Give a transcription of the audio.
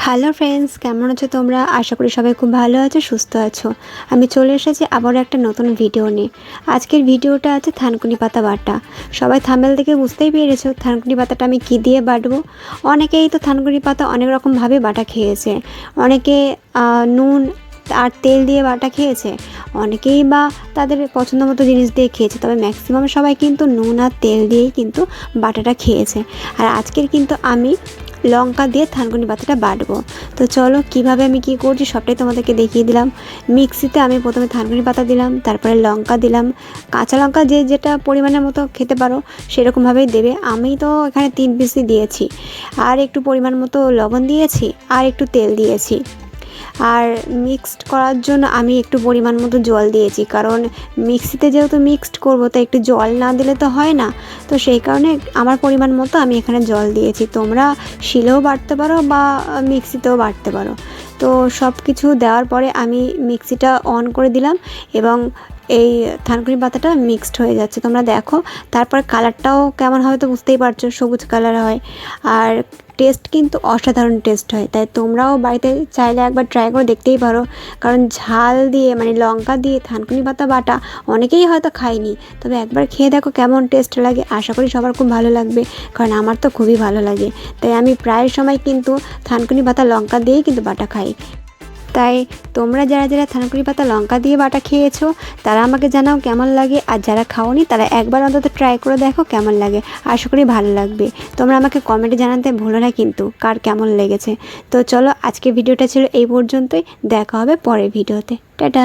Hello friends, কেমন আছো তোমরা? আশা করি সবাই খুব ভালো আছো, সুস্থ আছো। আমি চলে এসেছি আবারও একটা নতুন ভিডিও নিয়ে। আজকের ভিডিওটা আছে থানকুনি পাতা বাটা। সবাই থাম্বনেল দেখে বুঝতেই পেরেছো থানকুনি পাতাটা আমি কী দিয়ে বাটবো। অনেকেই তো থানকুনি পাতা অনেক রকমভাবে বাটা খেয়েছে। অনেকে নুন আর তেল দিয়ে বাটা খেয়েছে, অনেকেই বা তাদের পছন্দ মতো জিনিস দিয়ে খেয়েছে, তবে ম্যাক্সিমাম সবাই কিন্তু নুন আর তেল দিয়েই কিন্তু বাটাটা খেয়েছে। আর আজকের কিন্তু আমি লঙ্কা দিয়ে থানকুনি পাতাটা বাটবো। তো চলো কীভাবে আমি কী করছি সবটাই তোমাদেরকে দেখিয়ে দিলাম। মিক্সিতে আমি প্রথমে থানকুনি পাতা দিলাম, তারপরে লঙ্কা দিলাম। কাঁচা লঙ্কা যে যেটা পরিমাণের মতো খেতে পারো সেরকমভাবেই দেবে। আমি তো এখানে 3 পিসই দিয়েছি, আর একটু পরিমাণ মতো লবণ দিয়েছি, আর একটু তেল দিয়েছি। আর মিক্সড করার জন্য আমি একটু পরিমাণ মতো জল দিয়েছি, কারণ মিক্সিতে যেহেতু মিক্সড করবো তাই একটু জল না দিলে তো হয় না। তো সেই কারণে আমার পরিমাণ মতো আমি এখানে জল দিয়েছি। তোমরা শিলেও বাটতে পারো বা মিক্সিতেও বাটতে পারো। তো সব কিছু দেওয়ার পরে আমি মিক্সিটা অন করে দিলাম এবং এই থানকুনি পাতাটা মিক্সড হয়ে যাচ্ছে, তোমরা দেখো। তারপর কালারটাও কেমন হবে তো বুঝতেই পারছো, সবুজ কালার হয়। আর টেস্ট কিন্তু অসাধারণ টেস্ট হয়, তাই তোমরাও বাড়িতে চাইলে একবার ট্রাই করে দেখতেই পারো। কারণ ঝাল দিয়ে মানে লঙ্কা দিয়ে থানকুনি পাতা বাটা অনেকেই হয়তো খায়নি, তবে একবার খেয়ে দেখো কেমন টেস্ট লাগে। আশা করি সবার খুব ভালো লাগবে, কারণ আমার তো খুবই ভালো লাগে। তাই আমি প্রায় সময় কিন্তু থানকুনি পাতা লঙ্কা দিয়েই কিন্তু বাটা খাই। তাই তোমরা যারা যারা থানকুনি পাতা লঙ্কা দিয়ে বাটা খেয়েছো তারা আমাকে জানাও কেমন লাগে, আর যারা খাওনি তারা একবার অন্তত ট্রাই করে দেখো কেমন লাগে। আশা করি ভালো লাগবে। তোমরা আমাকে কমেন্টে জানাতে ভুলো না কিন্তু কার কেমন লেগেছে। তো চলো আজকে ভিডিওটা ছিল এই পর্যন্তই, দেখা হবে পরের ভিডিওতে। টাটা।